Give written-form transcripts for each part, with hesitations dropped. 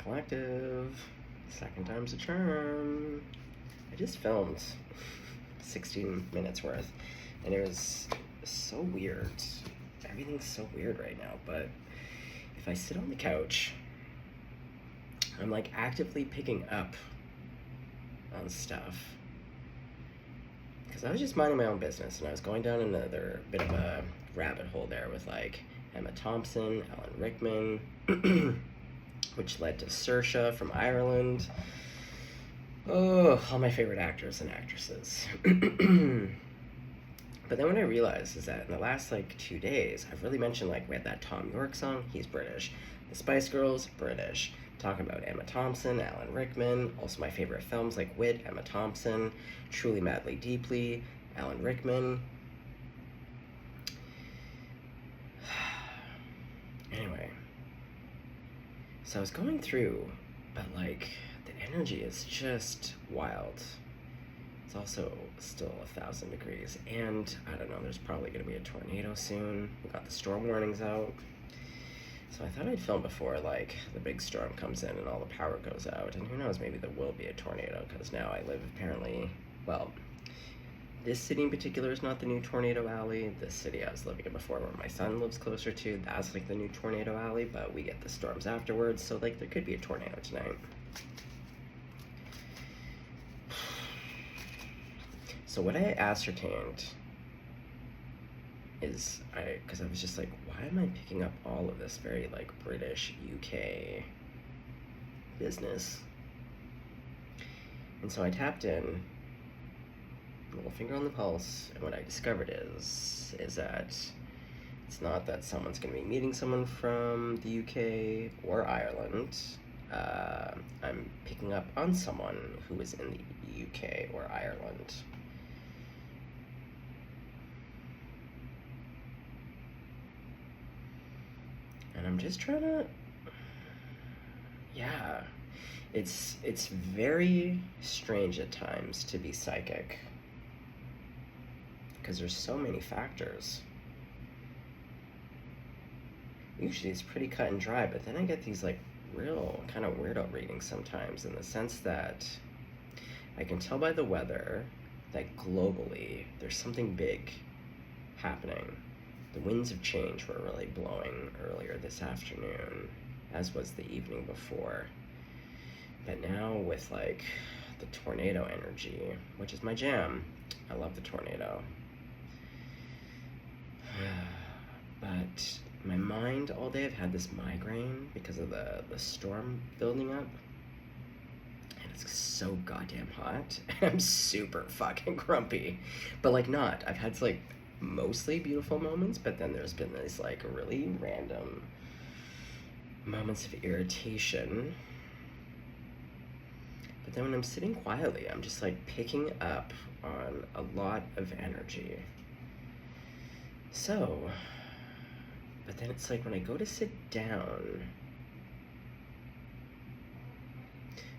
Collective. Second time's a charm. I just filmed 16 minutes worth, and it was so weird. Everything's so weird right now, but if I sit on the couch, I'm like actively picking up on stuff. Because I was just minding my own business, and I was going down another bit of a rabbit hole there with like Emma Thompson, Alan Rickman, which led to Saoirse from Ireland. Oh, all my favorite actors and actresses. But then what I realized is that in the last like 2 days, I've really mentioned like we had that Tom York song, he's British. The Spice Girls, British. Talking about Emma Thompson, Alan Rickman, also my favorite films like Wit, Emma Thompson, Truly Madly Deeply, Alan Rickman. Anyway, so I was going through, but like the energy is just wild. It's also still 1,000 degrees, and I don't know, there's probably gonna be a tornado soon. We got the storm warnings out. So I thought I'd film before like the big storm comes in and all the power goes out, and who knows, maybe there will be a tornado, because now I live apparently, well, this city in particular is not the new tornado alley. The city I was living in before, where my son lives closer to, that's like the new tornado alley, but we get the storms afterwards, so like there could be a tornado tonight. So what I ascertained is, because I was just like, why am I picking up all of this very like British, UK business? And so I tapped in, little finger on the pulse, and what I discovered is that it's not that someone's going to be meeting someone from the UK or Ireland. I'm picking up on someone who is in the UK or Ireland. And I'm just trying to, yeah, it's very strange at times to be psychic, because there's so many factors. Usually it's pretty cut and dry, but then I get these like real kind of weirdo readings sometimes, in the sense that I can tell by the weather that globally there's something big happening. The winds of change were really blowing earlier this afternoon, as was the evening before. But now with like the tornado energy, which is my jam, I love the tornado. But my mind all day, I've had this migraine because of the storm building up. And it's so goddamn hot. I'm super fucking grumpy. But like not. I've had like mostly beautiful moments, but then there's been these like really random moments of irritation. But then when I'm sitting quietly, I'm just like picking up on a lot of energy. So, but then it's like when I go to sit down,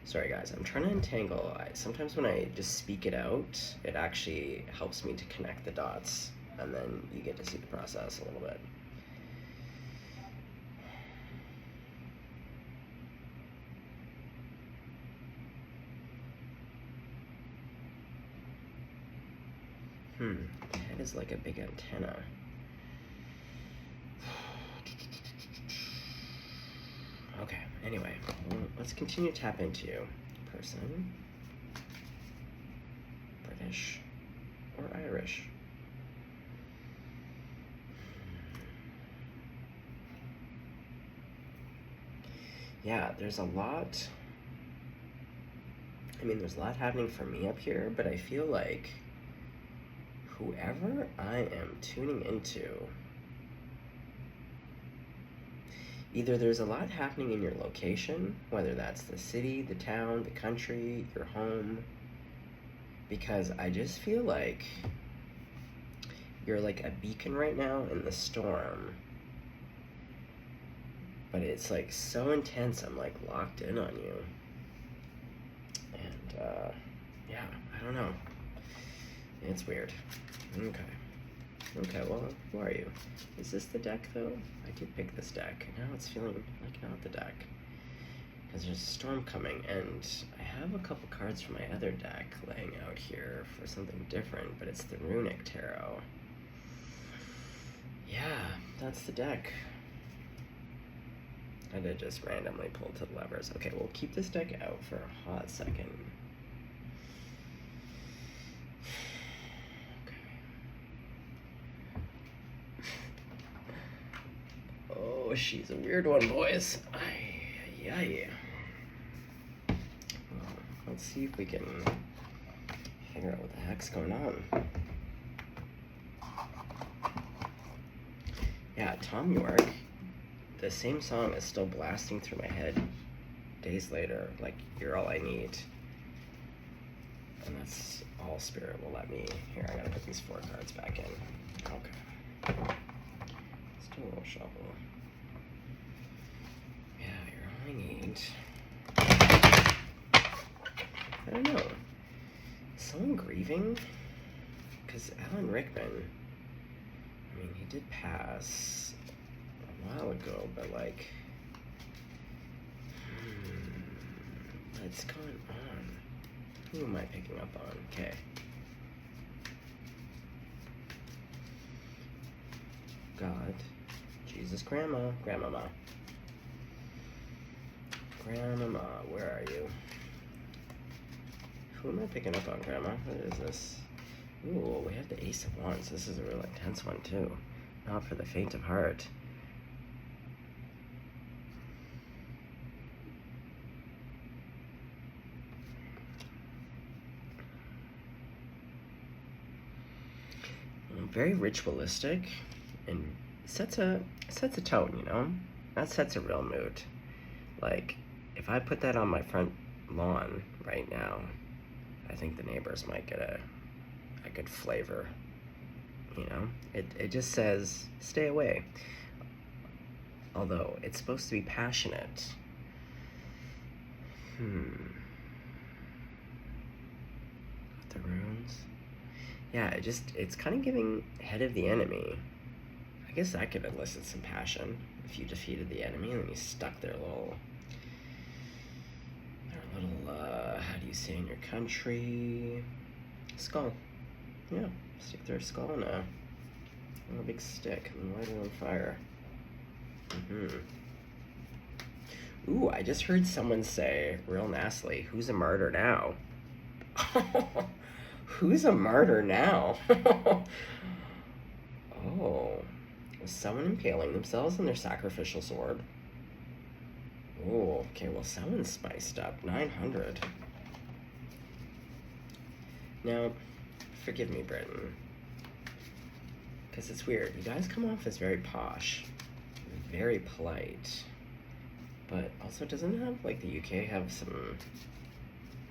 sorry guys, I'm trying to untangle. Sometimes when I just speak it out, it actually helps me to connect the dots, and then you get to see the process a little bit. The head is like a big antenna. Okay, anyway, let's continue to tap into you. Person, British, or Irish. Yeah, there's a lot. I mean, there's a lot happening for me up here, but I feel like whoever I am tuning into, either there's a lot happening in your location, whether that's the city, the town, the country, your home, because I just feel like you're like a beacon right now in the storm, but it's like so intense, I'm like locked in on you. And yeah, I don't know, it's weird. Okay, well, who are you? Is this the deck though? I did pick this deck. Now it's feeling like not the deck, because there's a storm coming, and I have a couple cards from my other deck laying out here for something different, but it's the Runic Tarot. Yeah, that's the deck. I did just randomly pull to the levers. Okay, we'll keep this deck out for a hot second. Oh, she's a weird one, boys. Ay. Well, let's see if we can figure out what the heck's going on. Yeah, Tom York, the same song is still blasting through my head days later, like, You're All I Need. And that's all Spirit will let me. Here, I gotta put these 4 cards back in. Okay. Let's do a little shuffle. Yeah, You're All I Need. I don't know. Is someone grieving? Because Alan Rickman, I mean, he did pass a while ago, but like, what's going on? Who am I picking up on? Okay. God, Jesus, Grandmama, where are you? Who am I picking up on, Grandma? What is this? Ooh, we have the Ace of Wands. This is a real intense one, too. Not for the faint of heart. Very ritualistic, and sets a tone, you know? That sets a real mood. Like, if I put that on my front lawn right now, I think the neighbors might get a good flavor, you know? It just says, stay away. Although, it's supposed to be passionate. The runes. Yeah, it's kind of giving head of the enemy. I guess that could elicit some passion if you defeated the enemy and then you stuck their little, how do you say in your country? Skull. Yeah, stick their skull in a big stick and light it on fire. Ooh, I just heard someone say, real nastily, who's a martyr now? Who's a martyr now? Oh, was someone impaling themselves on their sacrificial sword? Oh, okay, well, someone's spiced up. 900. Now, forgive me, Britain, because it's weird. You guys come off as very posh, very polite, but also doesn't have, like, the UK have some,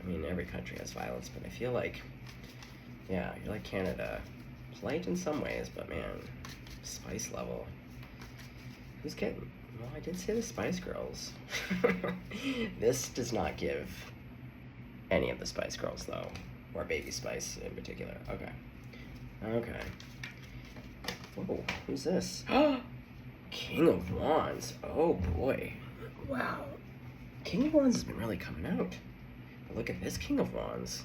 I mean, every country has violence, but I feel like, yeah, you're like Canada. Polite in some ways, but man, spice level. Who's getting, well, I did say the Spice Girls. This does not give any of the Spice Girls, though, or Baby Spice in particular. Okay. Whoa, who's this? King of Wands. Oh boy. Wow. King of Wands has been really coming out. But look at this King of Wands.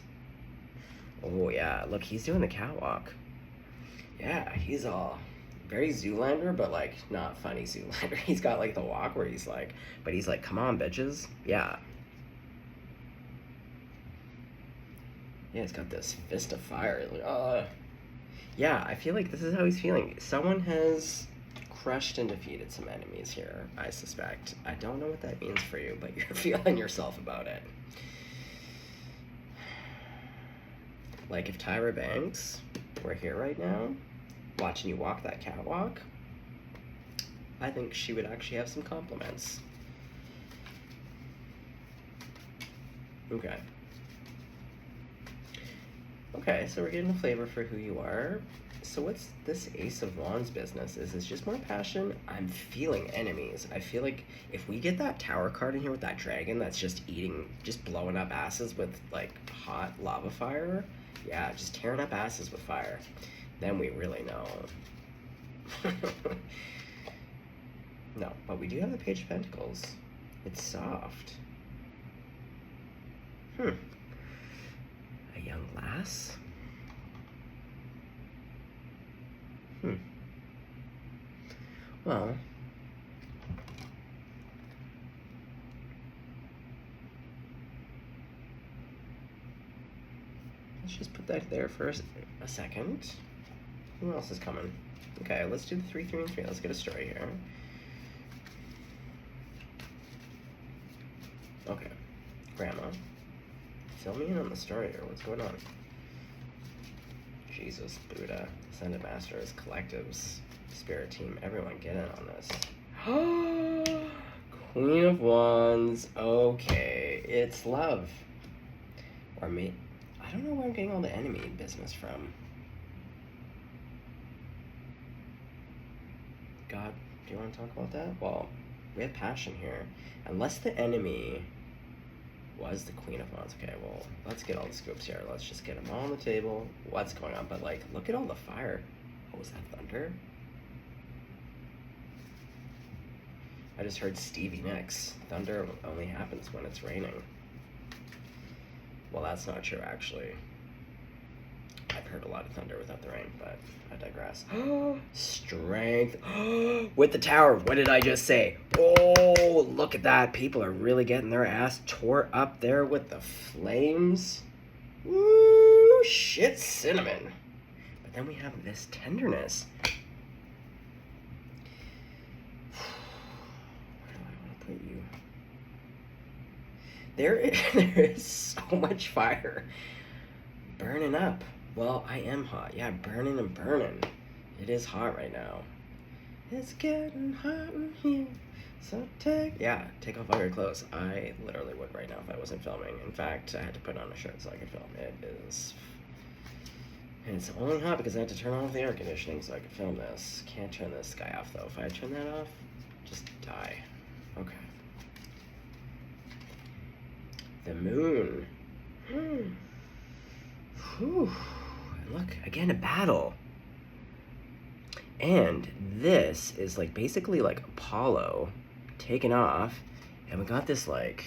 Oh yeah, look, he's doing the catwalk. Yeah, he's all very Zoolander, but like not funny Zoolander. He's got like the walk where he's like, come on, bitches. Yeah. Yeah, he's got this fist of fire. Like, yeah, I feel like this is how he's feeling. Someone has crushed and defeated some enemies here, I suspect. I don't know what that means for you, but you're feeling yourself about it. Like if Tyra Banks were here right now, watching you walk that catwalk, I think she would actually have some compliments. Okay, so we're getting a flavor for who you are. So what's this Ace of Wands business? Is this just more passion? I'm feeling enemies. I feel like if we get that Tower card in here with that dragon that's just blowing up asses with like hot lava fire, yeah, just tearing up asses with fire, then we really know. No, but we do have the Page of Pentacles. It's soft. A young lass? Well, let's just put that there for a second. Who else is coming? Okay, let's do the 3, 3, and 3. Let's get a story here. Okay, Grandma, fill me in on the story here. What's going on? Jesus, Buddha, Ascended Masters, collectives, Spirit Team, everyone get in on this. Queen of Wands. Okay, it's love. Or me. I don't know where I'm getting all the enemy business from. God, do you want to talk about that? Well, we have passion here. Unless the enemy was the Queen of Wands. Okay, well, let's get all the scoops here. Let's just get them all on the table. What's going on? But, like, look at all the fire. Oh, was that thunder? I just heard Stevie Nicks. Thunder only happens when it's raining. Well, that's not true, actually. I've heard a lot of thunder without the rain, but I digress. Strength. With the tower. What did I just say? Oh, look at that. People are really getting their ass tore up there with the flames. Woo, shit cinnamon. But then we have this tenderness. Where do I want to put you? There is so much fire burning up. Well, I am hot. Yeah, burning and burning. It is hot right now. It's getting hot in here. So take off all your clothes. I literally would right now if I wasn't filming. In fact, I had to put on a shirt so I could film. It is... And it's only hot because I had to turn off the air conditioning so I could film this. Can't turn this guy off though. If I turn that off, just die. Okay. The moon. Whew. Look, again, a battle. And this is like basically like Apollo taken off, and we got this like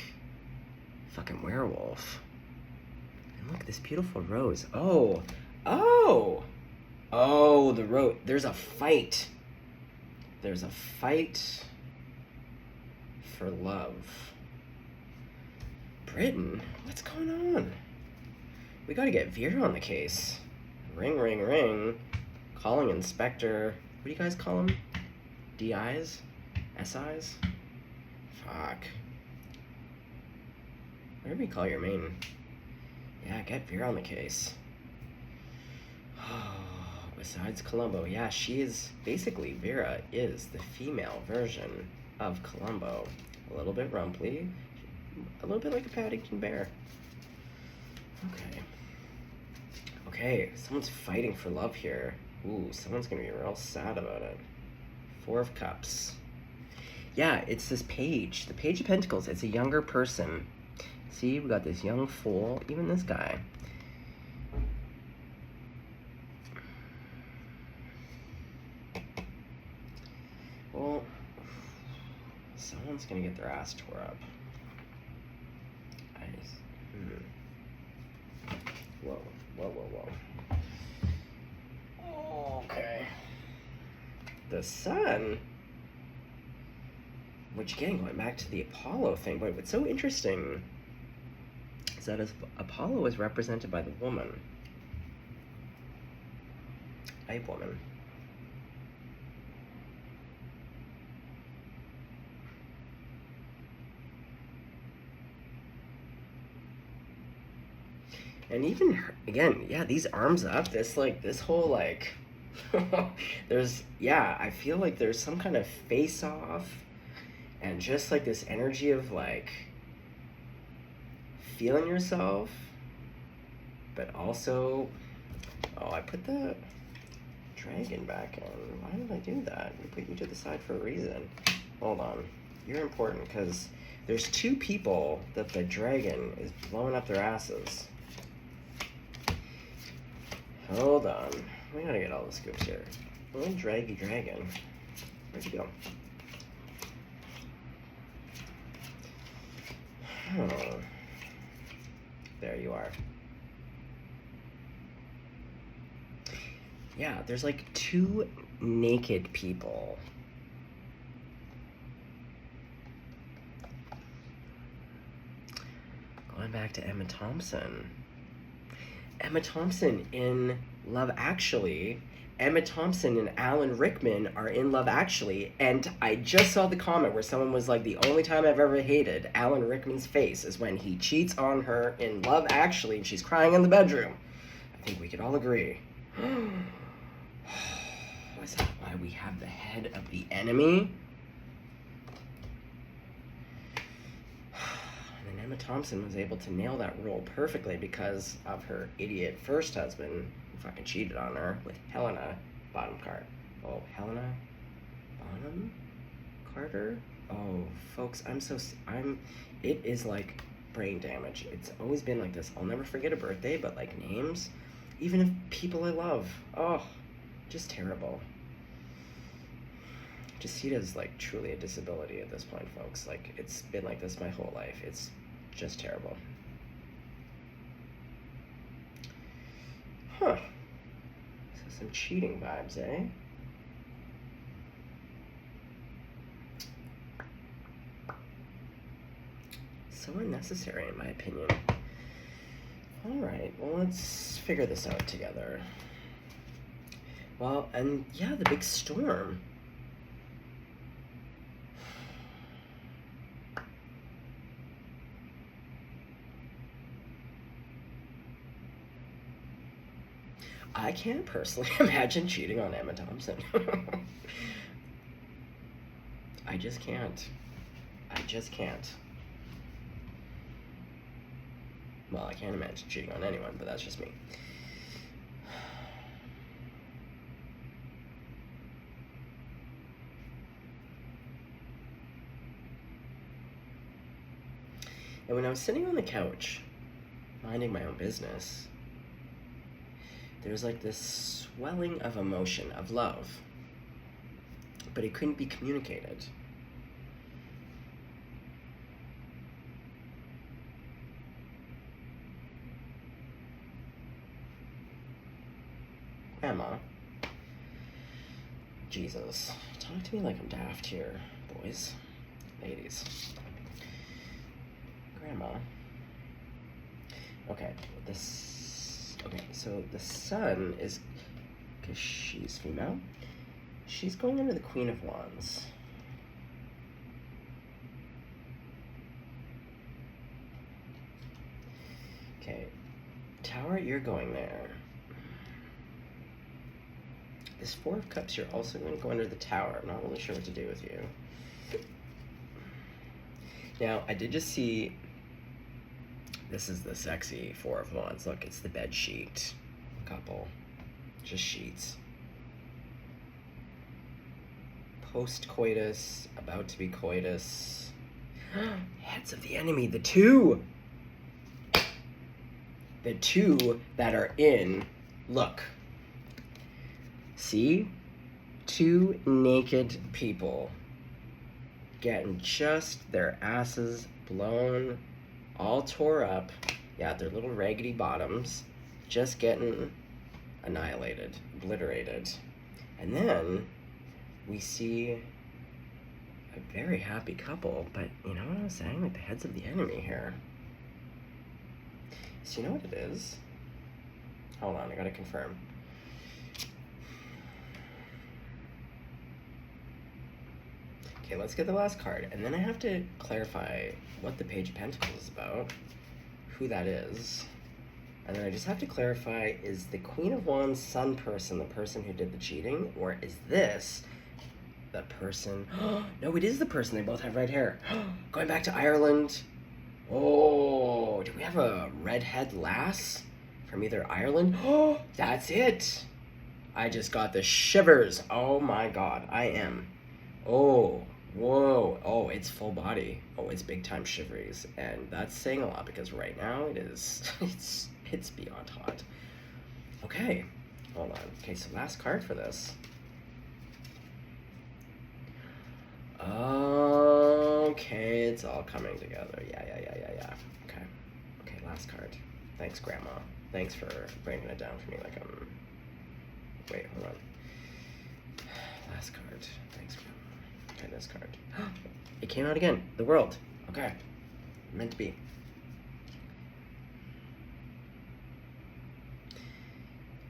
fucking werewolf. And look, this beautiful rose. Oh, the rose. There's a fight. There's a fight for love. Britain, what's going on? We gotta get Vera on the case. Ring, ring, ring. Calling Inspector. What do you guys call them? DIs? SIs? Fuck. Whatever you call your main. Yeah, get Vera on the case. Besides Columbo, yeah, she is basically, Vera is the female version of Columbo. A little bit rumply, a little bit like a Paddington Bear. Okay, someone's fighting for love here. Ooh, someone's gonna be real sad about it. 4 of Cups. Yeah, it's this page. The Page of Pentacles. It's a younger person. See, we got this young fool. Even this guy. Well, someone's gonna get their ass tore up. Whoa. Okay. The Sun? What you getting? Going back to the Apollo thing. But what's so interesting is that Apollo is represented by the woman. A woman. And even her, again, yeah, these arms up, this whole like, I feel like there's some kind of face off and just like this energy of like feeling yourself, but also, I put the dragon back in. Why did I do that? I put you to the side for a reason. Hold on. You're important because there's 2 people that the dragon is blowing up their asses. Hold on. We gotta get all the scoops here. Little draggy dragon. Where'd you go? Oh. there you are. Yeah, there's like 2 naked people. Going back to Emma Thompson. Emma Thompson in Love Actually. Emma Thompson and Alan Rickman are in Love Actually, and I just saw the comment where someone was like, the only time I've ever hated Alan Rickman's face is when he cheats on her in Love Actually and she's crying in the bedroom. I think we could all agree. Is that why we have the head of the enemy? And then Emma Thompson was able to nail that role perfectly because of her idiot first husband who fucking cheated on her with Helena Bonham Carter. Oh, Helena Bonham Carter? Oh, folks, it is like brain damage. It's always been like this. I'll never forget a birthday, but like names, even if people I love, oh, just terrible. Just see it as like truly a disability at this point, folks. Like, it's been like this my whole life. It's just terrible. Huh. So some cheating vibes, eh? So unnecessary, in my opinion. Alright, well, let's figure this out together. Well, and yeah, the big storm. I can't personally imagine cheating on Emma Thompson. I just can't. I just can't. Well, I can't imagine cheating on anyone, but that's just me. And when I was sitting on the couch, minding my own business, there's like this swelling of emotion, of love, but it couldn't be communicated. Grandma, Jesus, talk to me like I'm daft here, boys, ladies. Grandma. Okay, so the sun is, because she's female, she's going into the Queen of Wands. Okay, Tower, you're going there. This 4 of Cups, you're also going to go under the Tower. I'm not really sure what to do with you. Now, I did just see, this is the sexy 4 of Wands. Look, it's the bed sheet couple. Just sheets. Post-coitus, about to be coitus. Heads of the enemy, the 2! The 2 that are in, look. See? 2 naked people getting just their asses blown, all tore up. Yeah, their little raggedy bottoms just getting annihilated, obliterated. And then we see a very happy couple, but you know what I was saying? Like the heads of the enemy here. So you know what it is? Hold on, I gotta confirm. Okay, let's get the last card, and then I have to clarify what the Page of Pentacles is about, who that is, and then I just have to clarify, is the Queen of Wands Sun person the person who did the cheating, or is this the person? No, it is the person. They both have red hair. Going back to Ireland. Oh, do we have a redhead lass from either Ireland? Oh, that's it. I just got the shivers. Oh my God, I am. Oh, whoa. Oh, it's full body. Oh, it's big time shiveries. And that's saying a lot because right now it is, it's beyond hot. Okay, hold on. Okay, so last card for this. Okay, it's all coming together. Yeah. Okay, last card. Thanks, Grandma. Thanks for breaking it down for me. Like, wait, hold on. Last card. Thanks, Grandma. Okay, this card. It came out again. The World. Okay. Meant to be.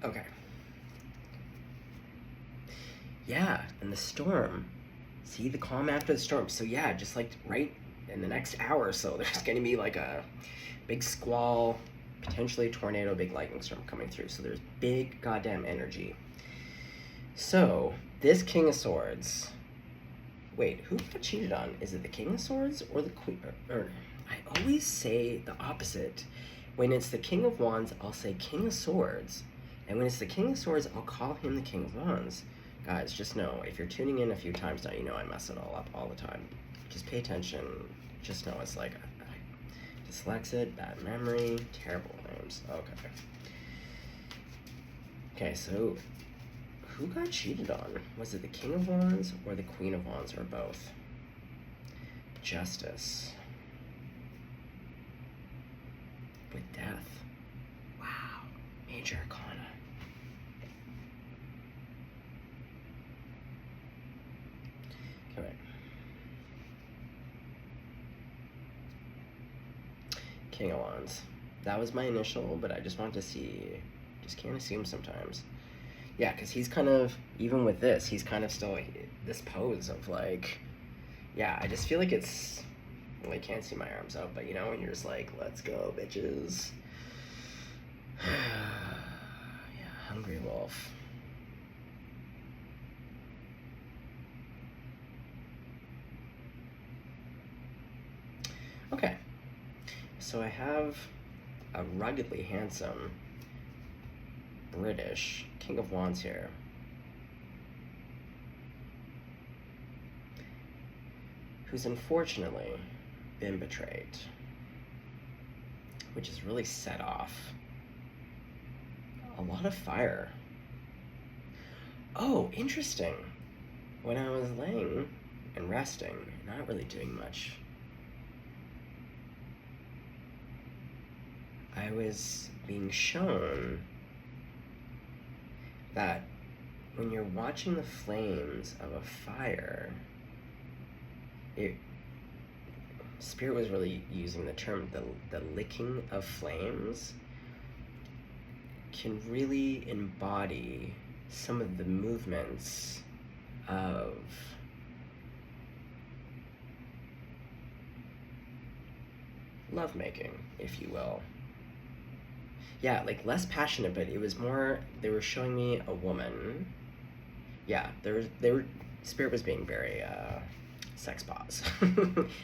Okay. Yeah, and the storm. See, the calm after the storm. So yeah, just like right in the next hour or so, there's going to be like a big squall, potentially a tornado, big lightning storm coming through. So there's big goddamn energy. So this King of Swords. Wait, who got cheated on? Is it the King of Swords or the Queen? Or I always say the opposite. When it's the King of Wands, I'll say King of Swords. And when it's the King of Swords, I'll call him the King of Wands. Guys, just know, if you're tuning in a few times now, you know I mess it all up all the time. Just pay attention. Just know it's like dyslexic, bad memory, terrible names. Okay. Okay, so who got cheated on? Was it the King of Wands or the Queen of Wands, or both? Justice. With Death. Wow. Major Arcana. All right. King of Wands. That was my initial, but I just wanted to see. Just can't assume sometimes. Yeah, because he's kind of, even with this, he's kind of still this pose of like, yeah, I just feel like it's, well, I can't see my arms out, but you know, when you're just like, let's go, bitches. Yeah, Hungry Wolf. Okay, so I have a ruggedly handsome British King of Wands here. Who's unfortunately been betrayed, which has really set off a lot of fire. Oh, interesting. When I was laying and resting, not really doing much, I was being shown that when you're watching the flames of a fire, Spirit was really using the term, the licking of flames can really embody some of the movements of lovemaking, if you will. Yeah, like less passionate, but it was more, they were showing me a woman. Yeah, Spirit was being very sex pause.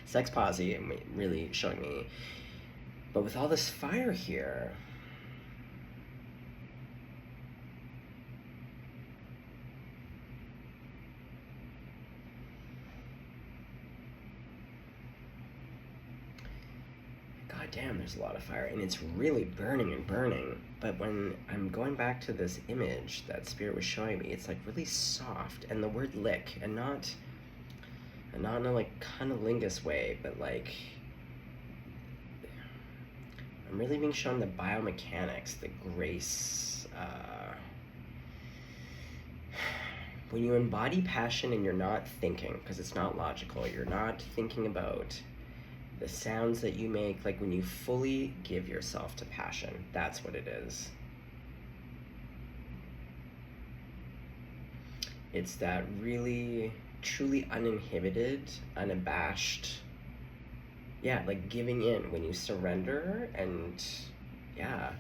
Sex posy, and really showing me. But with all this fire here, god damn, there's a lot of fire, and it's really burning and burning. But when I'm going back to this image that Spirit was showing me, it's like really soft, and the word lick, and not in a like cunnilingus way, but like I'm really being shown the biomechanics, the grace. When you embody passion and you're not thinking, because it's not logical, you're not thinking about the sounds that you make, like when you fully give yourself to passion, that's what it is. It's that really, truly uninhibited, unabashed, yeah, like giving in when you surrender, and yeah.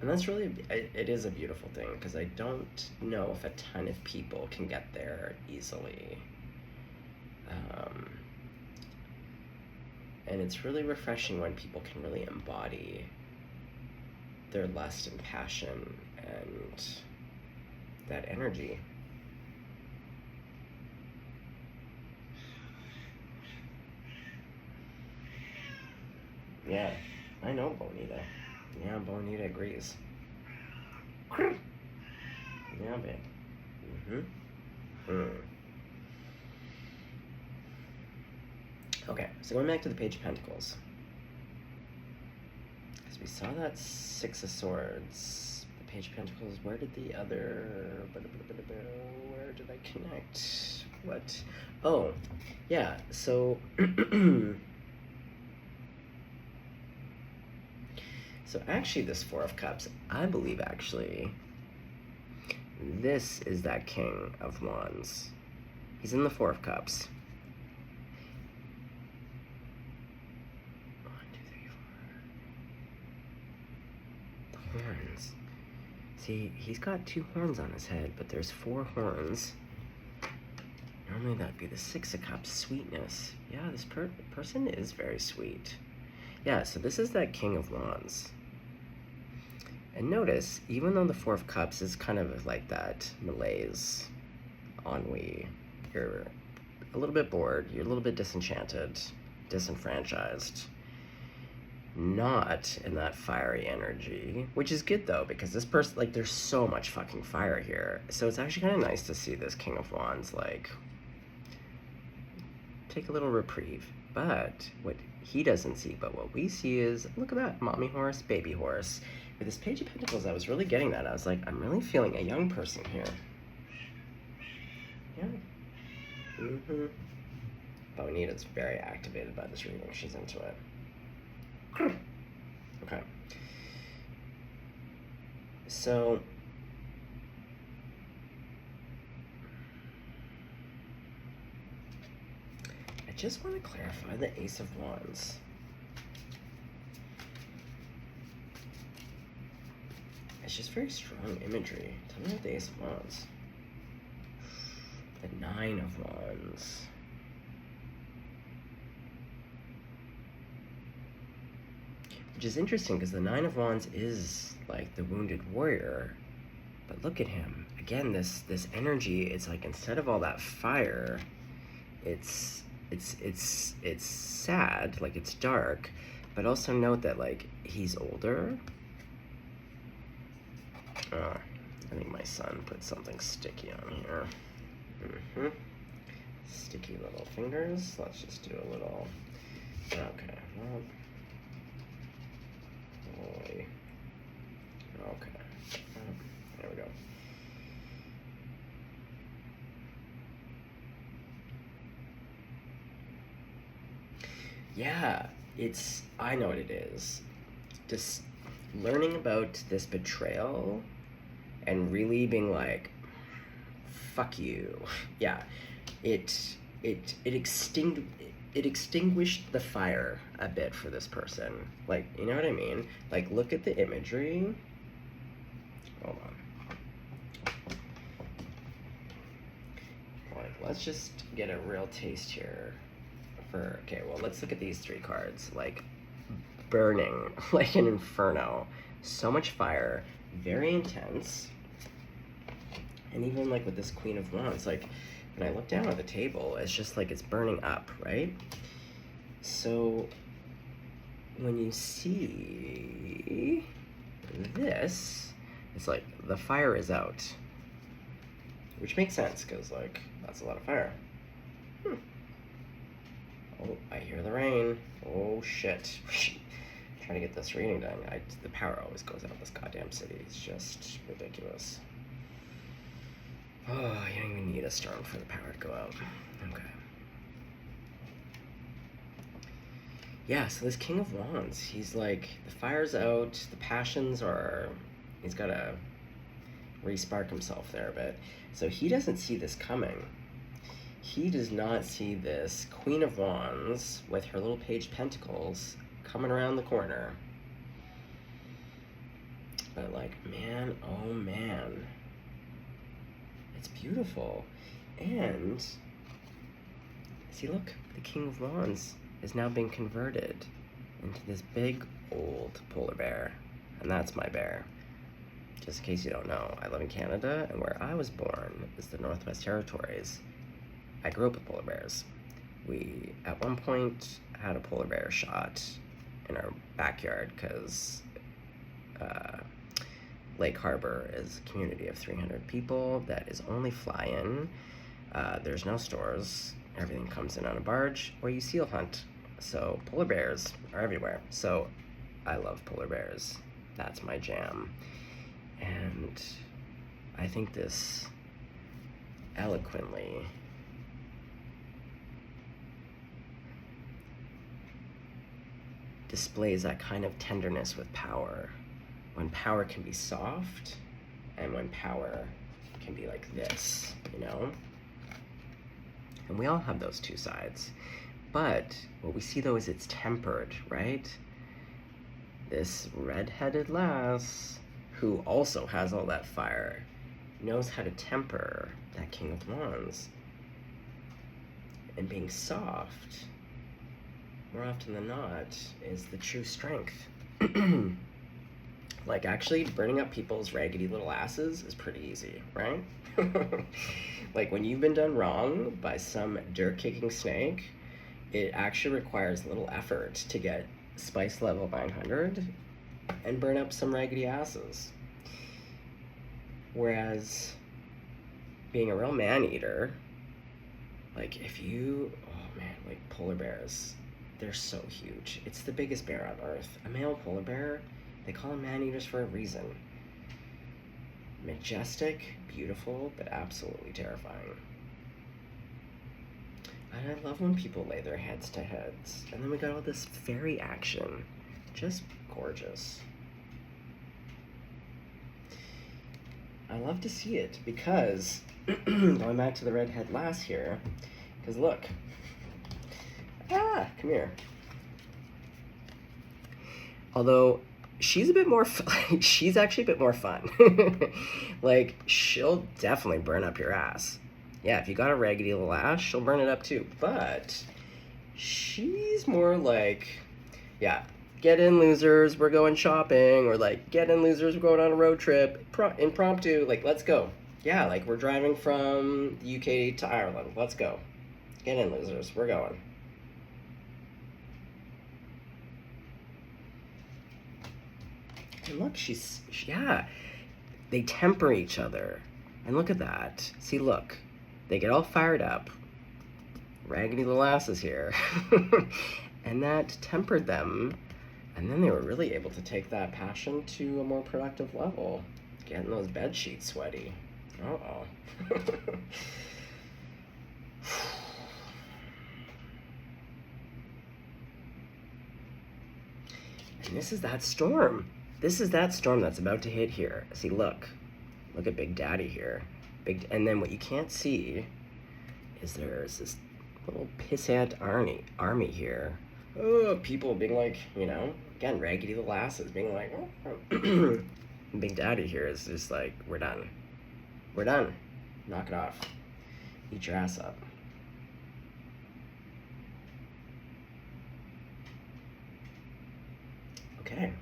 And that's really, it is a beautiful thing, because I don't know if a ton of people can get there easily. And it's really refreshing when people can really embody their lust and passion and that energy. Yeah, I know Bonita. Yeah, Bonita agrees. Yeah, babe. Okay, so going back to the Page of Pentacles. we saw that Six of Swords, the Page of Pentacles. Where did the other... Where did I connect? What? Oh, yeah, so... So actually this Four of Cups, I believe actually, this is that King of Wands. He's in the Four of Cups. 1, 2, 3, 4. The horns. See, he's got 2 horns on his head, but there's 4 horns. Normally that'd be the Six of Cups, sweetness. Yeah, this person is very sweet. Yeah, so this is that King of Wands. And notice, even though the Four of Cups is kind of like that malaise, ennui, you're a little bit bored, you're a little bit disenchanted, disenfranchised, not in that fiery energy, which is good though, because this person, like, there's so much fucking fire here. So it's actually kind of nice to see this King of Wands, like, take a little reprieve. But what he doesn't see, but what we see is, look at that, mommy horse, baby horse. With this Page of Pentacles, I was really getting that. I was like, I'm really feeling a young person here. Yeah. Mm-hmm. But Anita's very activated by this reading. She's into it. Okay. So... I just want to clarify the Ace of Wands. It's just very strong imagery. Tell me about the Ace of Wands. The Nine of Wands. Which is interesting because the Nine of Wands is like the wounded warrior. But look at him. Again, this energy, it's like instead of all that fire, it's sad, like it's dark, but also note that like he's older. I think my son put something sticky on here. Sticky little fingers. Let's just do a little. Okay. Well, okay. There we go. Yeah, I know what it is. Just learning about this betrayal and really being like, fuck you. Yeah, it extinguished the fire a bit for this person. Like, you know what I mean? Like, look at the imagery. Hold on. Like, let's just get a real taste here. Okay, well, let's look at these 3 cards. Like, burning, like an inferno. So much fire, very intense. And even like with this Queen of Wands, like when I look down at the table, it's just like it's burning up, right? So when you see this, it's like the fire is out, which makes sense because like that's a lot of fire. Oh, I hear the rain. Oh shit. Trying to get this reading done. The power always goes out of this goddamn city. It's just ridiculous. Oh, you don't even need a storm for the power to go out. Okay. Yeah, so this King of Wands, he's like, the fire's out, the passions are, he's got to re-spark himself there a bit. So he doesn't see this coming. He does not see this Queen of Wands with her little Page of Pentacles coming around the corner. But like, man, oh man. It's beautiful. And, see, look, the King of Wands is now being converted into this big old polar bear. And that's my bear. Just in case you don't know, I live in Canada, and where I was born is the Northwest Territories. I grew up with polar bears. We, at one point, had a polar bear shot in our backyard because Lake Harbor is a community of 300 people that is only fly-in. There's no stores. Everything comes in on a barge, or you seal hunt. So polar bears are everywhere. So I love polar bears. That's my jam. And I think this eloquently displays that kind of tenderness with power. When power can be soft, and when power can be like this, you know? And we all have those two sides. But what we see though is it's tempered, right? This red-headed lass, who also has all that fire, knows how to temper that King of Wands. And being soft, more often than not, is the true strength. Like, actually, burning up people's raggedy little asses is pretty easy, right? Like, when you've been done wrong by some dirt-kicking snake, it actually requires little effort to get spice level 900 and burn up some raggedy asses. Whereas, being a real man-eater, like, if you... Oh, man, like, polar bears, they're so huge. It's the biggest bear on Earth. A male polar bear... They call them man-eaters for a reason. Majestic, beautiful, but absolutely terrifying. And I love when people lay their heads to heads. And then we got all this fairy action. Just gorgeous. I love to see it because, going back to the redhead lass here, because look. Come here. Although... she's a bit more she's actually a bit more fun. Like, she'll definitely burn up your ass. Yeah, if you got a raggedy little ass, she'll burn it up too. But she's more like, yeah, get in, losers, we're going shopping. Or like, get in, losers, we're going on a road trip. Impromptu, like, let's go. Yeah, like, we're driving from the UK to Ireland. Let's go. Get in, losers, we're going. And look, yeah, they temper each other. And look at that. See, look, they get all fired up. Raggedy little asses here. And that tempered them. And then they were really able to take that passion to a more productive level. Getting those bed sheets sweaty. Uh-oh. And this is that storm. This is that storm that's about to hit here. See, look at Big Daddy here. And then what you can't see is there's this little pissant army here. Oh, people being like, you know, again, raggedy little asses being like, oh. Big Daddy here is just like, we're done. We're done. Knock it off. Eat your ass up. Okay.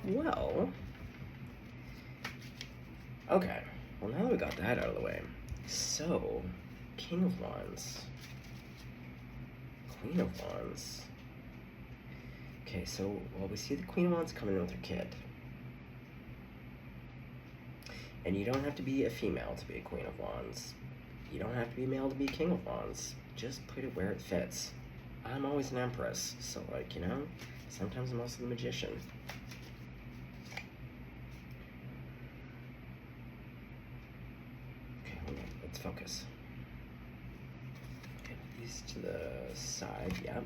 Well, okay. Well, now that we got that out of the way, so, King of Wands, Queen of Wands. Okay, so, well, we see the Queen of Wands coming in with her kid. And you don't have to be a female to be a Queen of Wands. You don't have to be male to be King of Wands. Just put it where it fits. I'm always an Empress, so, like, you know, sometimes I'm also the Magician. Let's focus. Okay, these to the side, yeah.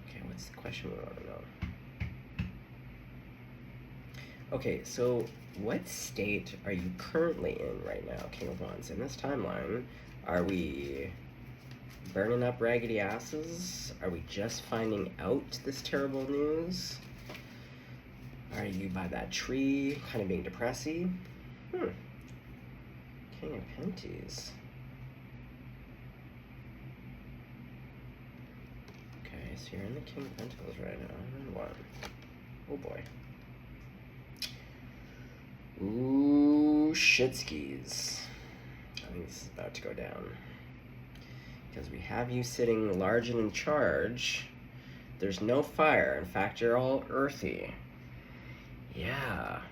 Okay, what's the question we want to know? Okay, so what state are you currently in right now, King of Wands? In this timeline, are we burning up raggedy asses? Are we just finding out this terrible news? Are you by that tree, kind of being depressy? King of Pentacles. Okay, so you're in the King of Pentacles right now. I'm in one. Oh boy. Ooh, shitskis. I think this is about to go down. Because we have you sitting large and in charge. There's no fire. In fact, you're all earthy. Yeah.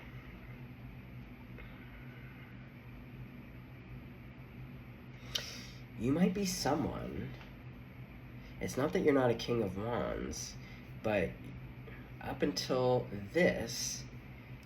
You might be someone. It's not that you're not a King of Wands, but up until this,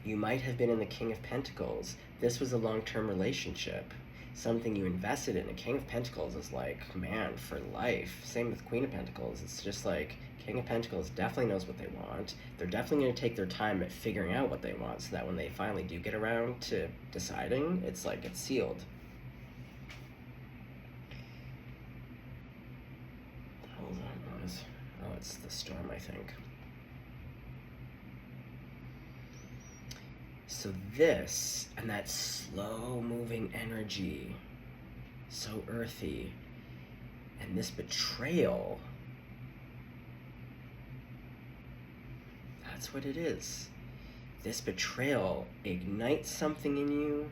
you might have been in the King of Pentacles. This was a long-term relationship, something you invested in. A King of Pentacles is like, man, for life. Same with Queen of Pentacles. It's just like, King of Pentacles definitely knows what they want. They're definitely going to take their time at figuring out what they want, so that when they finally do get around to deciding, it's like it's sealed. Hold on, guys. Oh, it's the storm, I think. So this, and that slow-moving energy, so earthy, and this betrayal, that's what it is. This betrayal ignites something in you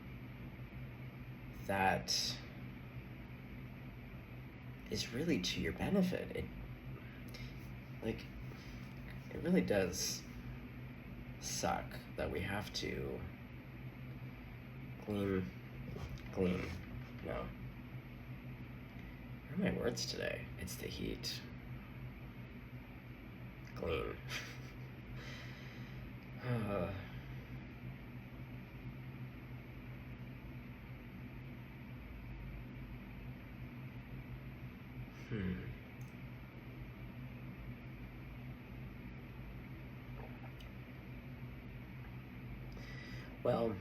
that is really to your benefit. It really does suck that we have to glean, no. Where are my words today? It's the heat. Glean. Well,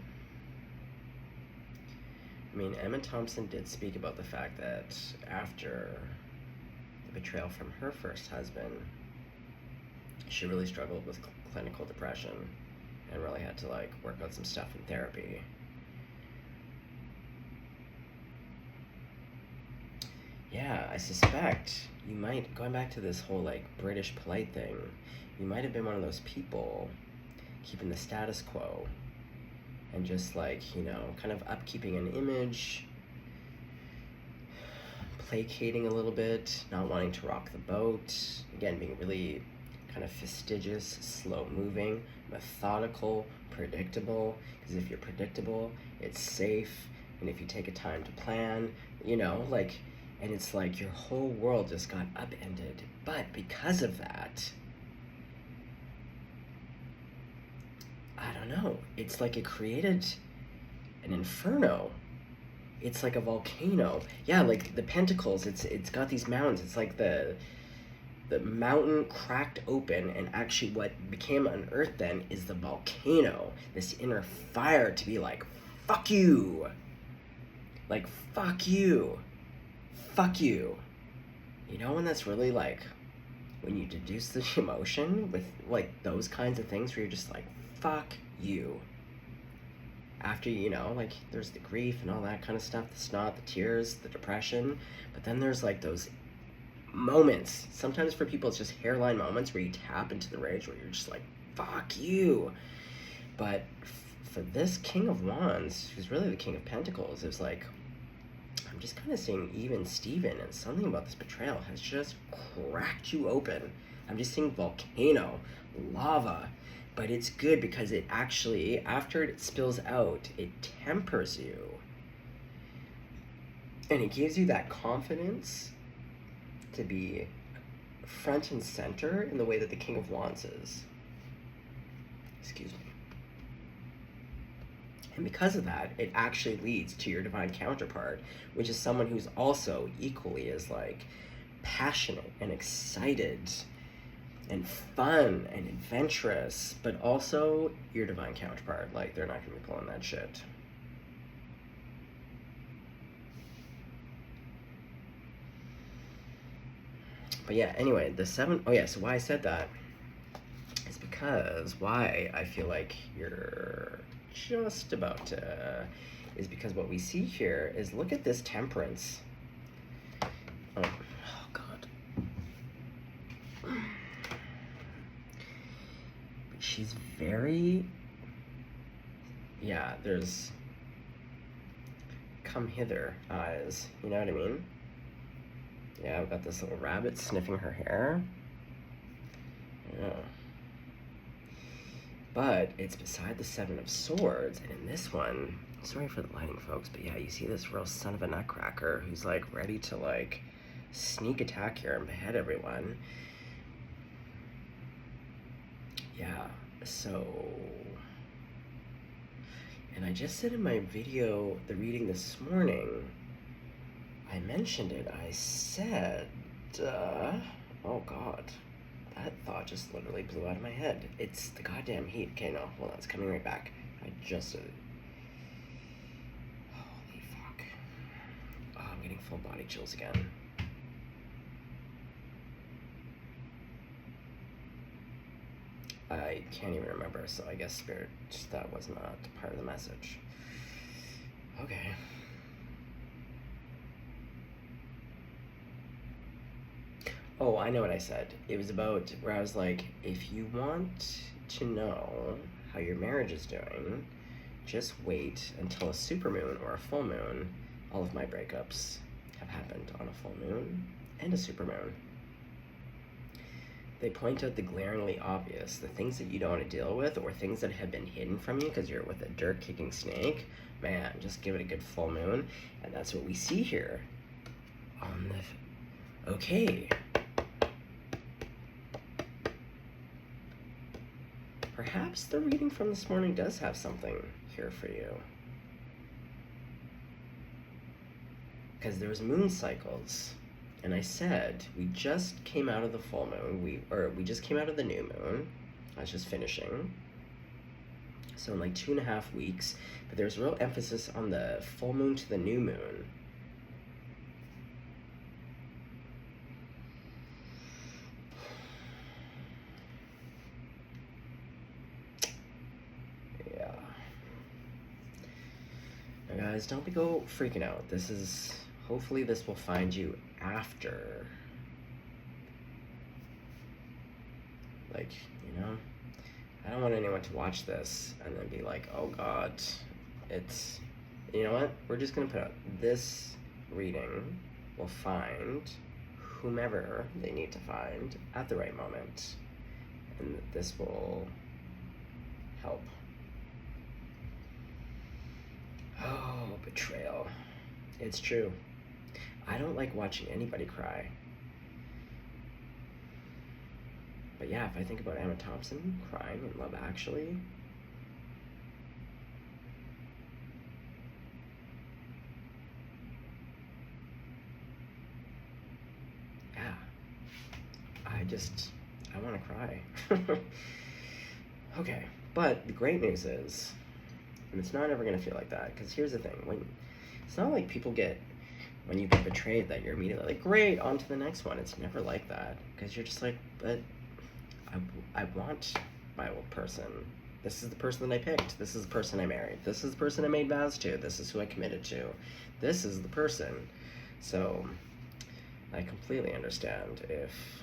I mean, Emma Thompson did speak about the fact that after the betrayal from her first husband, she really struggled with clinical depression and really had to like work out some stuff in therapy. Yeah, I suspect you might, going back to this whole like British polite thing, you might have been one of those people keeping the status quo and just like, you know, kind of upkeeping an image, placating a little bit, not wanting to rock the boat, again, being really kind of fastidious, slow moving, methodical, predictable, because if you're predictable, it's safe, and if you take a time to plan, you know, like, and it's like your whole world just got upended. But because of that, I don't know, it's like it created an inferno. It's like a volcano. Yeah, like the Pentacles, it's got these mountains. It's like the mountain cracked open, and actually what became unearthed then is the volcano. This inner fire to be like, fuck you. Like, fuck you. Fuck you. You know when that's really like, when you deduce the emotion with like those kinds of things where you're just like, fuck you. After, you know, like there's the grief and all that kind of stuff, the snot, the tears, the depression, but then there's like those moments. Sometimes for people it's just hairline moments where you tap into the rage where you're just like, fuck you. But for this King of Wands, who's really the King of Pentacles, is like, I'm just kind of seeing even Steven, and something about this betrayal has just cracked you open. I'm just seeing volcano, lava, but it's good because it actually, after it spills out, it tempers you. And it gives you that confidence to be front and center in the way that the King of Wands is. Excuse me. And because of that, it actually leads to your divine counterpart, which is someone who's also equally as like passionate and excited and fun and adventurous, but also your divine counterpart. Like, they're not gonna be pulling that shit. But yeah, anyway, the seven, oh yeah, so why I said that is because why I feel like you're just about to, is because what we see here is, look at this Temperance. Oh God. She's very, yeah, there's come hither eyes, you know what I mean? Yeah, I've got this little rabbit sniffing her hair. Yeah. But it's beside the Seven of Swords, and in this one, sorry for the lighting, folks, but yeah, you see this real son of a nutcracker who's like ready to like sneak attack here and behead everyone. yeah, so, and I just said in my video, the reading this morning, I mentioned it. I said, oh God, that thought just literally blew out of my head. It's the goddamn heat. Okay, no, hold on, it's coming right back. I just did it. Holy fuck. Oh, I'm getting full body chills again. I can't even remember, so I guess Spirit, that was not part of the message. Okay. Oh, I know what I said. It was about where I was like, if you want to know how your marriage is doing, just wait until a supermoon or a full moon. All of my breakups have happened on a full moon and a supermoon. They point out the glaringly obvious, the things that you don't want to deal with, or things that have been hidden from you because you're with a dirt-kicking snake. Man, just give it a good full moon, and that's what we see here. On the... Okay. Perhaps the reading from this morning does have something here for you. Because there was moon cycles. And I said, we just came out of the full moon, we just came out of the new moon. I was just finishing. So in like 2.5 weeks, but there's real emphasis on the full moon to the new moon. Yeah. Now guys, don't go freaking out. Hopefully this will find you after, like, you know, I don't want anyone to watch this and then be like, oh God, it's, you know what, we're just gonna put out this reading will find whomever they need to find at the right moment, and this will help. Oh, betrayal. It's true. I don't like watching anybody cry. But yeah, if I think about Emma Thompson crying in Love Actually, yeah, I want to cry. Okay, but the great news is, and it's not ever going to feel like that, because here's the thing, it's not like when you get betrayed that you're immediately like, great, on to the next one. It's never like that, because you're just like, but I want my old person. This is the person that I picked. This is the person I married. This is the person I made vows to. This is who I committed to. This is the person. So I completely understand if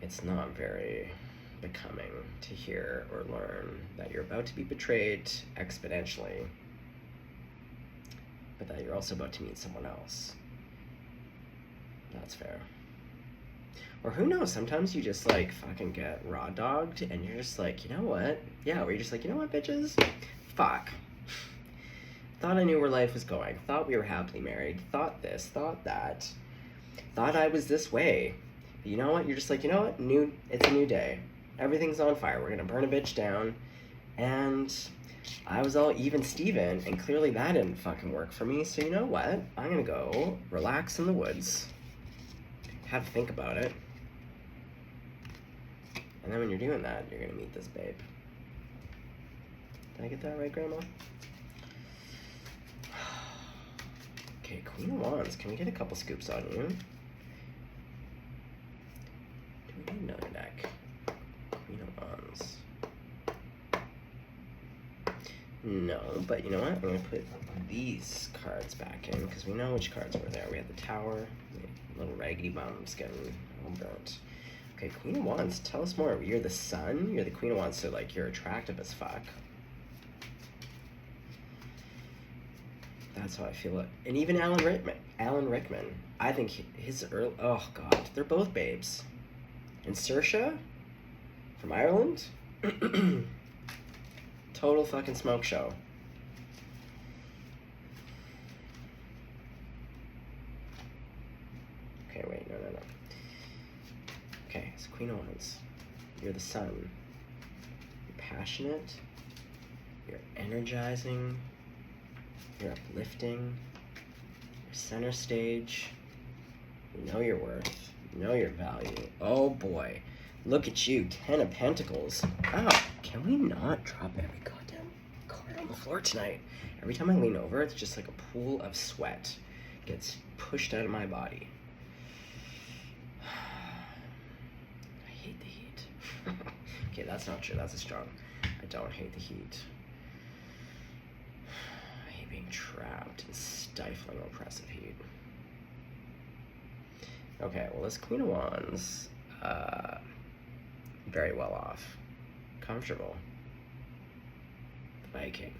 it's not very becoming to hear or learn that you're about to be betrayed exponentially, but that you're also about to meet someone else. That's fair. Or who knows, sometimes you just like fucking get raw dogged and you're just like, you know what? Yeah, where you're just like, you know what, bitches? Fuck. Thought I knew where life was going. Thought we were happily married. Thought this, thought that. Thought I was this way. But you know what? You're just like, you know what? It's a new day. Everything's on fire. We're gonna burn a bitch down. And I was all even Steven, and clearly that didn't fucking work for me. So you know what? I'm gonna go relax in the woods. Have to think about it. And then when you're doing that, you're gonna meet this babe. Did I get that right, Grandma? Okay, Queen of Wands. Can we get a couple scoops on you? Do we need another deck? Queen of Wands. No, but you know what? I'm gonna put these cards back in because we know which cards were there. We had the Tower, little raggedy bums getting all burnt. Okay, Queen of Wands, tell us more. You're the Sun, you're the Queen of Wands, so like you're attractive as fuck. That's how I feel it. And even Alan Rickman, I think his early, oh God, they're both babes. And Saoirse from Ireland, total fucking smoke show. Okay, wait, no. Okay, it's Queen of Wands. You're the sun. You're passionate. You're energizing. You're uplifting. You're center stage. You know your worth. You know your value. Oh boy. Look at you. 10 of Pentacles. Oh, can we not drop every goddamn card on the floor tonight? Every time I lean over, it's just like a pool of sweat gets pushed out of my body. I hate the heat. Okay, that's not true. That's a strong. I don't hate the heat. I hate being trapped in stifling, oppressive heat. Okay, well, this Queen of Wands, very well off. Comfortable. Viking.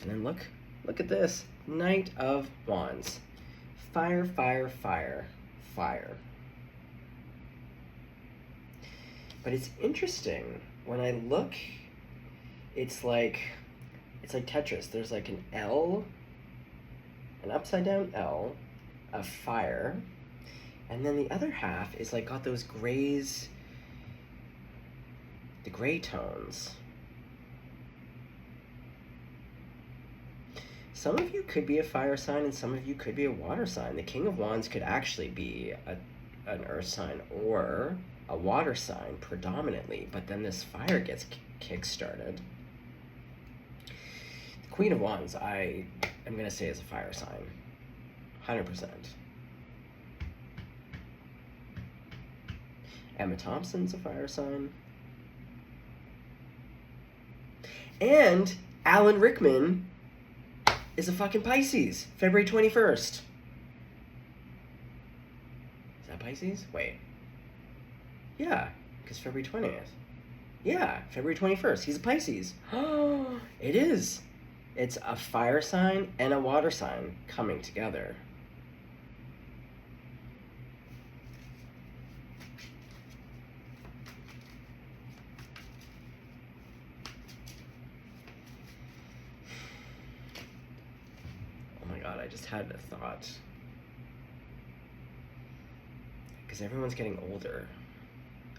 And then look at this. Knight of Wands. Fire, fire, fire, fire. But it's interesting. When I look, it's like Tetris. There's like an L, an upside down L of fire. And then the other half is like got those grays, the gray tones. Some of you could be a fire sign and some of you could be a water sign. The King of Wands could actually be an earth sign or a water sign predominantly, but then this fire gets kick-started. The Queen of Wands, I am going to say is a fire sign. 100%. Emma Thompson's a fire sign. And Alan Rickman is a fucking Pisces, February 21st. Is that Pisces? Wait. Yeah, because February 20th. Yeah, February 21st. He's a Pisces. Oh, it is. It's a fire sign and a water sign coming together. I just had a thought, because everyone's getting older.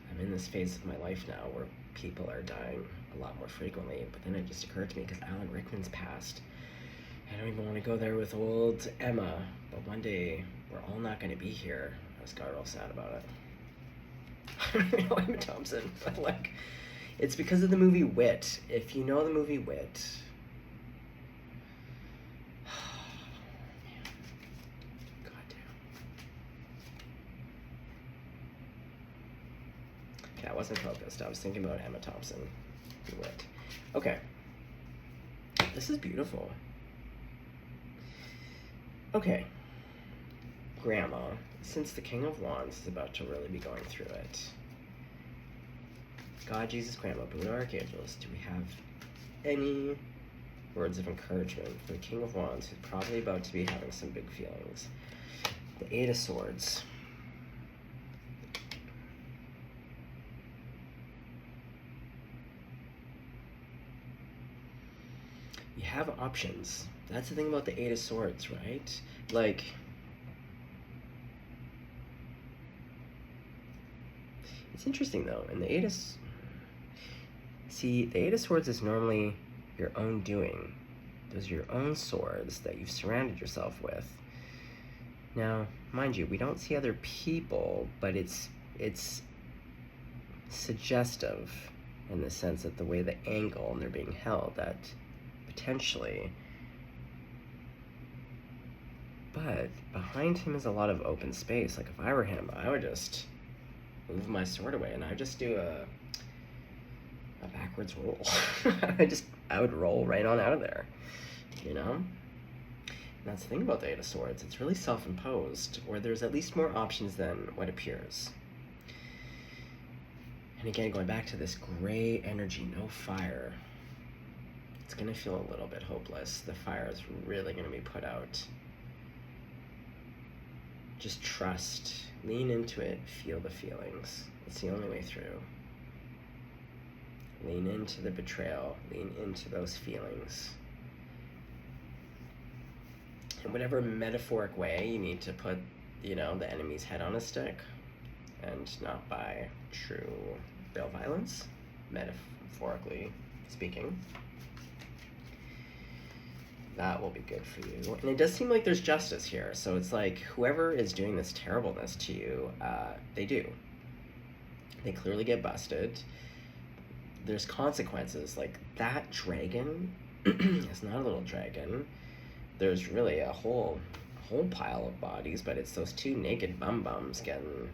I'm in this phase of my life now where people are dying a lot more frequently, but then it just occurred to me, because Alan Rickman's passed, I don't even want to go there with old Emma, but one day we're all not going to be here. I just got real sad about it. I don't even know Emma Thompson, but like, it's because of the movie Wit. If you know the movie Wit, I wasn't focused. I was thinking about Emma Thompson. Wit. Okay. This is beautiful. Okay. Grandma, since the King of Wands is about to really be going through it, God, Jesus, Grandma, Buddha, Archangels, do we have any words of encouragement for the King of Wands who's probably about to be having some big feelings? The Eight of Swords. You have options. That's the thing about the Eight of Swords, right? Like, it's interesting though. And the Eight of Swords is normally your own doing. Those are your own swords that you've surrounded yourself with. Now, mind you, we don't see other people, but it's suggestive in the sense that the way the angle and they're being held, that potentially, but behind him is a lot of open space. Like if I were him, I would just move my sword away and I would just do a backwards roll. I would roll right on out of there, you know? And that's the thing about the Eight of Swords. It's really self-imposed, or there's at least more options than what appears. And again, going back to this gray energy, no fire, it's going to feel a little bit hopeless. The fire is really going to be put out. Just trust, lean into it, feel the feelings. It's the only way through. Lean into the betrayal, lean into those feelings. In whatever metaphoric way you need to put, the enemy's head on a stick, and not by true real violence, metaphorically speaking. That will be good for you. And it does seem like there's justice here. So it's like whoever is doing this terribleness to you, they do. They clearly get busted. There's consequences. Like, that dragon is not a little dragon. There's really a whole pile of bodies, but it's those two naked bums getting,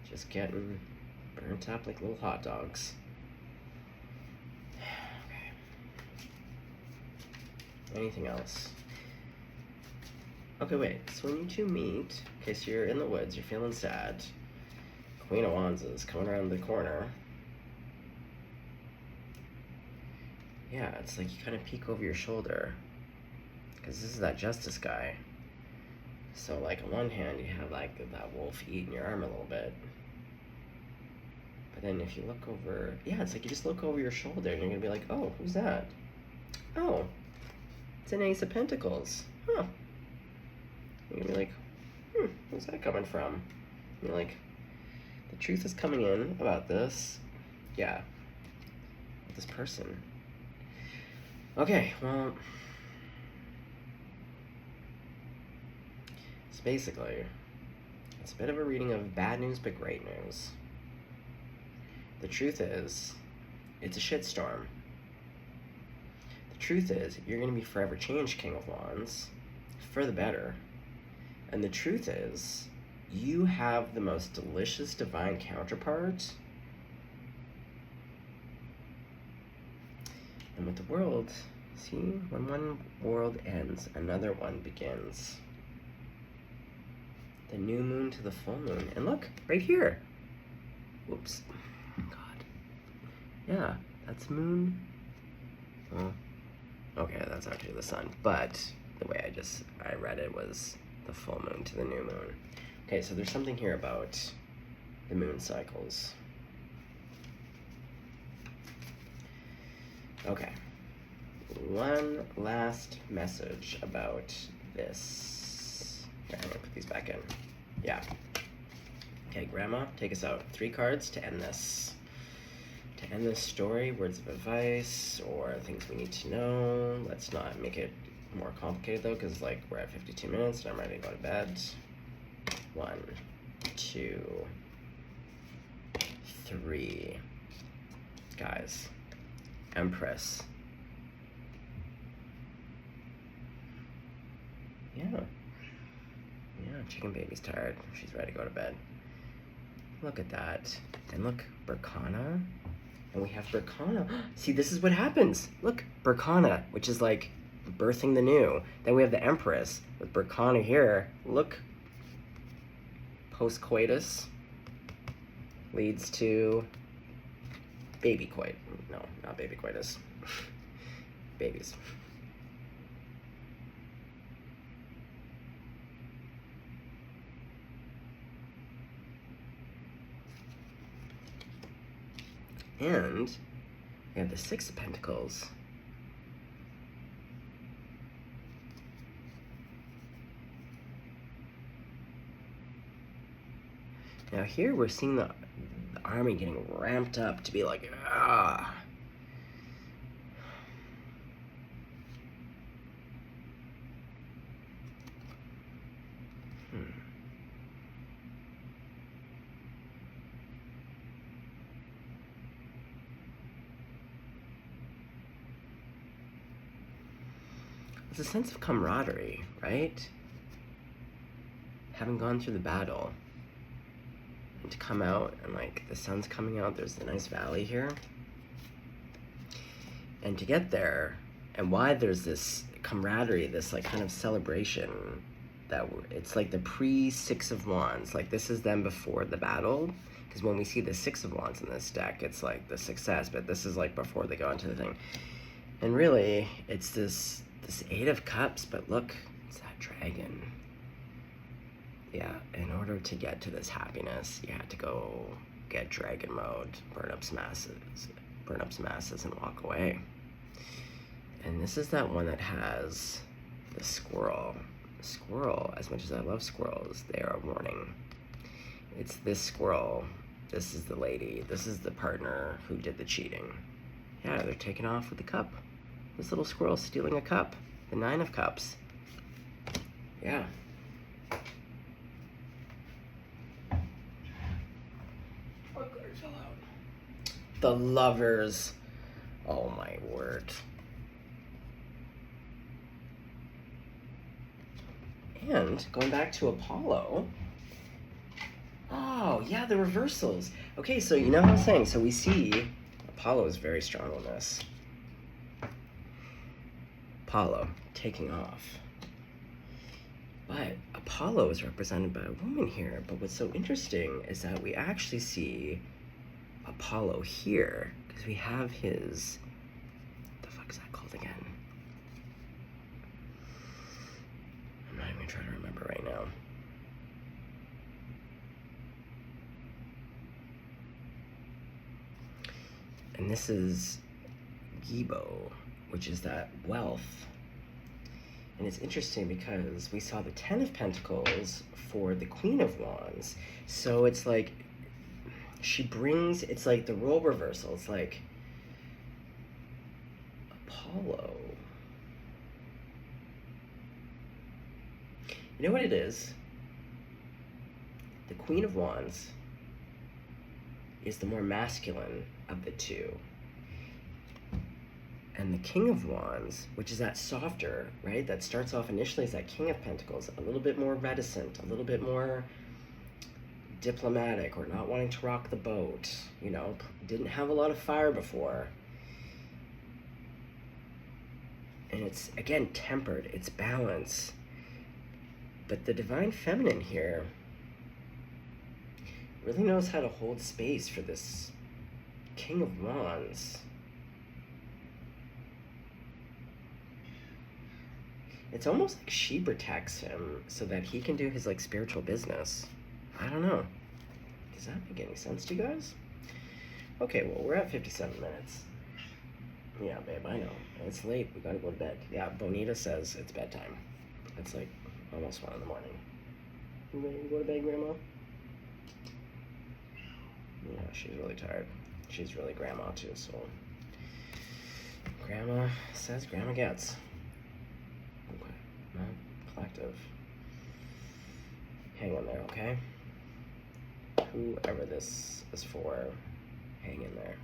just getting burnt up like little hot dogs. Okay. Anything else? Okay, wait. So when you two meet, okay, so you're in the woods, you're feeling sad. Queen of Wands is coming around the corner. Yeah, it's like you kind of peek over your shoulder, because this is that justice guy. So, like, on one hand, you have, like, that wolf eating your arm a little bit. But then if you look over, it's like you just look over your shoulder, and you're going to be like, oh, who's that? Oh, it's an Ace of Pentacles. Huh. You're going to be like, where's that coming from? And you're like, the truth is coming in about this. Yeah. This person. Okay, well, so basically, it's a bit of a reading of bad news but great news. The truth is, it's a shitstorm. The truth is, you're going to be forever changed, King of Wands, for the better. And the truth is, you have the most delicious divine counterpart. And with the world, see, when one world ends, another one begins. The new moon to the full moon. And look, right here. Whoops. God. Yeah, that's moon. Well, okay, that's actually the sun. But the way I read it was the full moon to the new moon. Okay, so there's something here about the moon cycles. Okay, one last message about this. Here, I'm gonna put these back in. Yeah. Okay, Grandma, take us out. 3 cards to end this. To end this story, words of advice or things we need to know. Let's not make it more complicated though, because like we're at 52 minutes and I'm ready to go to bed. 1, 2, 3. Guys. Empress. Yeah, chicken baby's tired. She's ready to go to bed. Look at that. And look, Berkana. And we have Berkana. See, this is what happens. Look, Berkana, which is like birthing the new. Then we have the Empress with Berkana here. Look. Post-coitus leads to baby coit. No, not baby coitus. Babies. And we have the 6 of Pentacles. Now here we're seeing the army getting ramped up to be like, ah. It's a sense of camaraderie, right? Having gone through the battle. And to come out, and like the sun's coming out, there's the nice valley here. And to get there, and why there's this camaraderie, this like kind of celebration, that it's like the pre-6 of Wands. Like this is them before the battle. Because when we see the 6 of Wands in this deck, it's like the success, but this is like before they go into the thing. And really, it's this 8 of Cups, but look, it's that dragon. Yeah, in order to get to this happiness, you had to go get dragon mode, burn up some asses and walk away. And this is that one that has the squirrel. The squirrel, as much as I love squirrels, they are a warning. It's this squirrel This is the lady. This is the partner who did the cheating. Yeah, they're taking off with the cup. This little squirrel stealing a cup. The 9 of Cups. Yeah. The Lovers. Oh my word. And going back to Apollo. Oh, yeah, the reversals. Okay, so you know how I was saying, so we see Apollo is very strong on this. Apollo taking off. But Apollo is represented by a woman here. But what's so interesting is that we actually see Apollo here, because we have his, what the fuck is that called again? I'm not even gonna try to remember right now. And this is Gibo, which is that wealth. And it's interesting because we saw the 10 of Pentacles for the Queen of Wands. So it's like, she brings, it's like the role reversal. It's like Apollo. You know what it is? The Queen of Wands is the more masculine of the two. And the King of Wands, which is that softer, right? That starts off initially as that King of Pentacles, a little bit more reticent, a little bit more diplomatic, or not wanting to rock the boat, you know, didn't have a lot of fire before. And it's, again, tempered, it's balance. But the Divine Feminine here really knows how to hold space for this King of Wands. It's almost like she protects him so that he can do his, like, spiritual business. I don't know. Does that make any sense to you guys? Okay, well, we're at 57 minutes. Yeah, babe, I know. It's late. We gotta go to bed. Yeah, Bonita says it's bedtime. It's like almost 1 in the morning. You ready to go to bed, Grandma? Yeah, she's really tired. She's really grandma, too, so... Grandma says grandma gets. Okay, well, collective. Hang in there, okay? Whoever this is for, hang in there.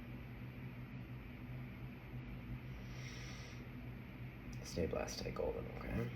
Stay blessed, stay golden, okay?